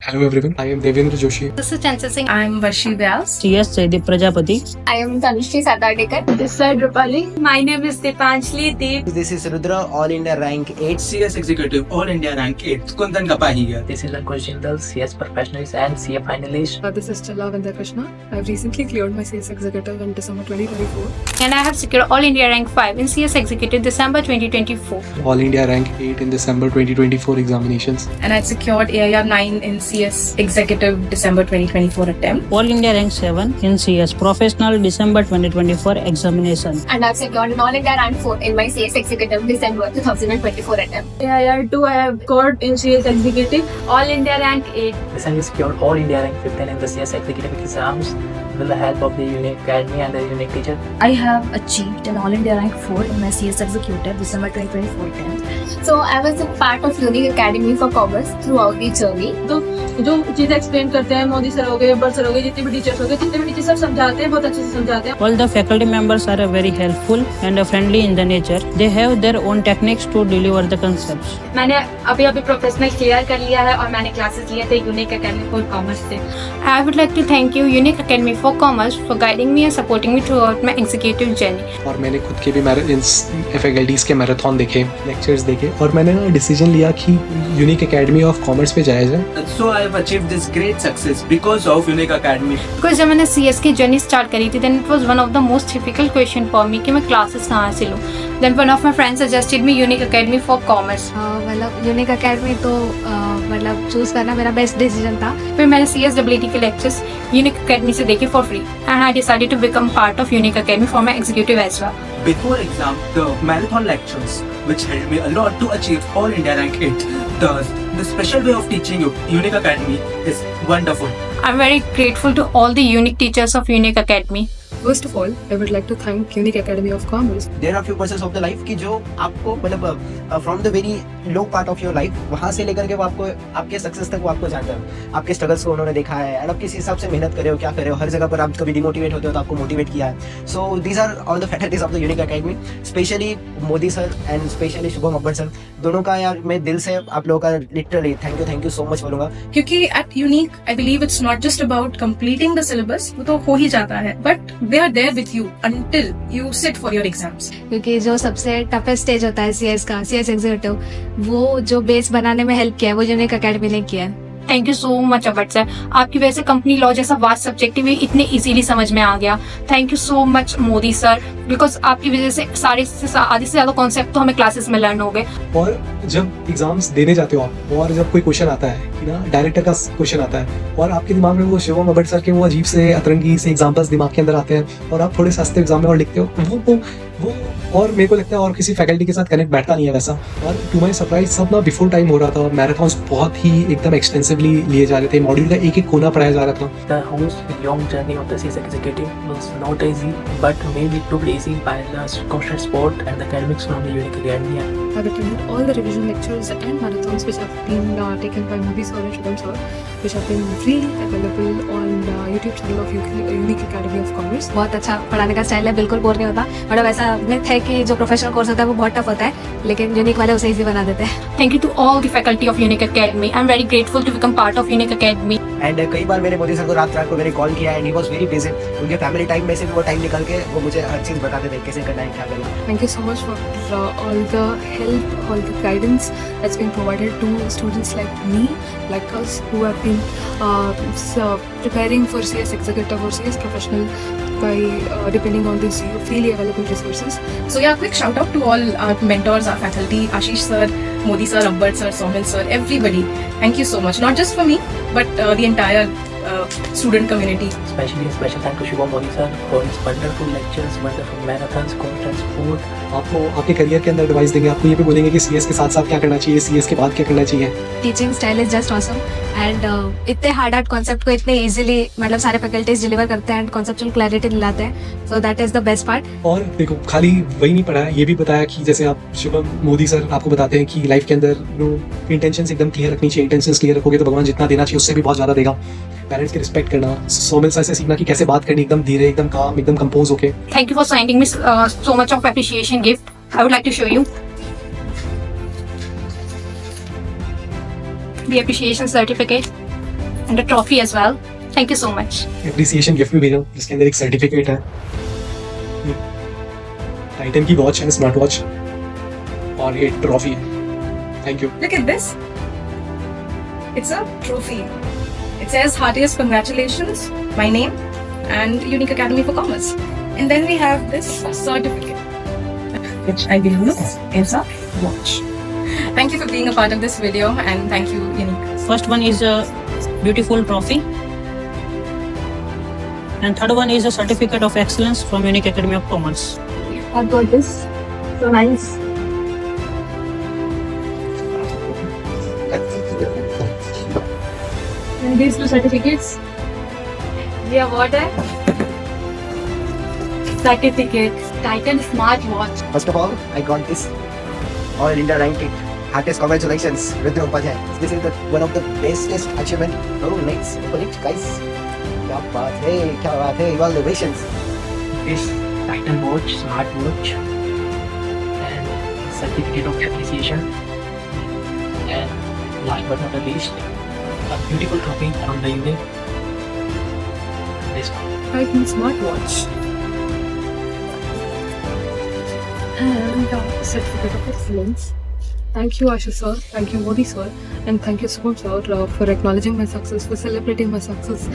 Hello everyone, I am Devendra Joshi. This is Chanchal Singh. I am Varshi Vyas. CS Jaydeep Prajapati. I am Tanushree Satardekar. This side Rupali. My name is Deepanjali Deep. This is Rudra, All India Rank 8. CS Executive, All India Rank 8. Kundan Kapahi here. This is Ankush Jindal, CS Professionalist and CA Finalist. This is Challa Vendakrishna. I've recently cleared my CS Executive in December 2024. And I have secured All India Rank 5 in CS Executive December 2024. All India Rank 8 in December 2024 examinations. And I secured AIR 9 in CS Executive December 2024 attempt. All India Rank 7 in CS Professional December 2024 examination. And I've secured an All India Rank 4 in my CS Executive December 2024 attempt. AIR 2 I have scored in CS Executive. All India Rank 8. Recently secured All India Rank 15 in the CS Executive exams with the help of the Unique Academy and the Unique teacher. I have achieved an All India Rank 4 in my CS Executive December 2024 attempt. So I was a part of Unique Academy for Commerce throughout the journey. तो जो चीज़ explain करते हैं Modi sir हो गए, अब्बर sir हो गए, जितने भी टीचर्स हो गए, जितने भी टीचर्स सब समझाते हैं, बहुत अच्छे से समझाते हैं. All the faculty members are very helpful and friendly in the nature. They have their own techniques to deliver the concepts. मैंने अभी प्रोफेशनल क्लियर कर लिया है और मैंने क्लासेस लिए थे यूनिक एकेडमी फॉर कॉमर्स से. I would like to thank you Unique Academy for Commerce for guiding me and supporting me throughout my executive journey. और मैंने खुद के भी फैकल्टीज के मैराथन देखे, लेक्चर्स देखे और मैंने डिसीजन लिया कि यूनिक एकेडमी ऑफ कॉमर्स पे जाया जाए. So I have achieved this great success because of Unique Academy. Because जब मैंने CS की जर्नी स्टार्ट करी थी, then it was one of the most difficult question for me कि मैं क्लासेस कहाँ से लूँ. Then one of my friends suggested me Unique Academy for Commerce. मतलब यूनिक अकेडमी तो मतलब चूज करना मेरा बेस्ट डिसीजन था. फिर मैंने CSWT के लेक्चर्स यूनिक एकेडमी से देखे for free and I decided to become part of Unique Academy for my executive as well. Before exam, the marathon lectures, which helped me a lot to achieve All India Rank 8. Thus, the special way of teaching you Unique Academy is wonderful. I'm very grateful to all the unique teachers of Unique Academy. First of all, I would like to thank Unique Academy of Commerce. There are few persons of the life की जो आपको मतलब from the very low part of your life वहाँ से लेकर के वो आपको आपके सक्सेस तक वो आपको जानते हैं. आपके स्ट्रगल्स को उन्होंने देखा है और आप किस हिसाब से मेहनत कर रहे हो, क्या कर रहे हो, हर जगह पर आप कभी डिमोटिवेट होते हो तो आपको मोटिवेट किया है. So these are all the faculties of the unique academy. Specially Modi sir and specially Shubham Abbar sir, दोनों का यार मैं दिल से आप लोगों का literally thank you so much बोलूंगा. क्योंकि at unique I believe it's not just about completing the syllabus, वो तो हो ही जाता है, but they are there with you until you sit for your exams. क्योंकि जो सबसे टफेस्ट स्टेज होता है CS का, CS एग्जीक्यूटिव, वो जो बेस बनाने में हेल्प किया है वो यूनिक अकेडमी ने किया है. Thank you so much Abbott sir. आपकी वजह से कंपनी लॉ जैसा वास्ट सब्जेक्ट भी इतने इजीली समझ में आ गया. Thank you so much Modi sir, because आपकी वजह से आधे से ज्यादा कॉन्सेप्ट तो हमें क्लासेस में लर्न हो गए. और जब एग्जाम्स देने जाते हो आप और जब कोई क्वेश्चन आता है कि ना डायरेक्टर का क्वेश्चन आता है और आपके दिमाग में वो शिवम अबट सर के वो अजीब से अतरंगी से एग्जाम्पल्स दिमाग के अंदर आते हैं और आप थोड़े सस्ते एग्जाम में और लिखते हो वो और मेरे को लगता है और किसी फैकल्टी के साथ कनेक्ट बैठता नहीं है वैसा. और टू माई सरप्राइज सब ना बिफोर टाइम हो रहा था. मैराथन्स बहुत ही एकदम एक्सटेंसिवली लिए जा रहे थे. मॉड्यूल का एक कोना पढ़ाया जा रहा था. The whole long journey of the CS Executive was not easy, but made it look easy by the constant support and the academics from the Unique Academy. I've attended all the revision lectures and marathons which have been taken by Modi sir and Shubham sir, which have been freely available on YouTube channel of Unique Academy of Commerce. बहुत अच्छा पढ़ाने का style है, बिल्कुल bore नहीं होता. मतलब ऐसा मिथ है कि जो प्रोफेशनल कोर्स होता है वो बहुत टफ होता है, लेकिन यूनिक वाले उसे इजी बना देते हैं. Thank you to all the faculty of Unique Academy. I am very grateful to become part of Unique Academy. And कई बार मैंने मोदी सर को रात को मैंने कॉल किया and he was very busy. उनके फैमिली टाइम में से भी वो टाइम निकाल के वो मुझे हर चीज़ बताते थे कैसे करना है, क्या करना है. Thank you so much for all the help, all the guidance that's been provided to students like me, like us, who have been preparing for CS Executive or CS Professional by depending on these freely available resources. So yeah, quick shout out to all our mentors, our faculty, Ashish sir, Modi sir, Abbar sir, Somil sir, everybody. Thank you so much. Not just for me, but the entire student community. Especially a special thank to Shubham Modi sir for his wonderful lectures, wonderful marathons, constant support. आपको आपके career के अंदर advice देंगे. आपको ये भी बोलेंगे कि CS के साथ साथ क्या करना चाहिए, CS के बाद क्या करना चाहिए. Teaching style is just awesome and इतने हार्ड कॉन्सेप्ट को इतने इजीली मतलब सारे फैकल्टीज डिलीवर करते हैं एंड कॉन्सेप्चुअल क्लैरिटी दिलाते हैं. So that is the best part. और देखो खाली वही नहीं पढ़ा है, ये भी बताया कि जैसे आप शुभम मोदी सर आपको बताते हैं कि लाइफ के अंदर इंटेंशंस एकदम क्लियर रखनी चाहिए. इंटेंशंस क्लियर रखोगे तो भगवान जितना देना चाहिए उससे भी बहुत ज्यादा देगा. पेरेंट्स की रिस्पेक्ट करना, सोमिल सर से सीखना कि कैसे बात करनी एकदम धीरे, एकदम काम, एकदम कंपोज होके. Thank you for sending me so much of appreciation gift. I would like to show you the appreciation certificate. and a trophy as well. Thank you so much. Appreciation gift भी भेजा जिसके अंदर एक certificate है, Titan की watch है, smart watch, और ये ट्रॉफी है. Thank you. Look at this. It's a trophy. It says heartiest congratulations, my name, and Unique Academy for Commerce. And then we have this certificate, which I believe is a watch. Thank you for being a part of this video, and thank you, Unique. First one is a beautiful trophy. And third one is a certificate of excellence from Unique Academy of Commerce. I've got this. So nice. And these two certificates. ये award है, certificate, Titan smart watch. First of all, I got this All India Rank 8. Heartiest congratulations, Rudra Upadhyay. This is one of the bestest achievement. Oh, nice. Open it, guys. क्या बात है, क्या बात है. Evaluations. This Titan watch, smart watch, and certificate of appreciation. And last but not the least, a beautiful trophy from the Unique. This one. Titan smartwatch and certificate of excellence. Thank you, Ashish sir. Thank you, Modi sir, and thank you so much, sir, for acknowledging my success, for celebrating my success.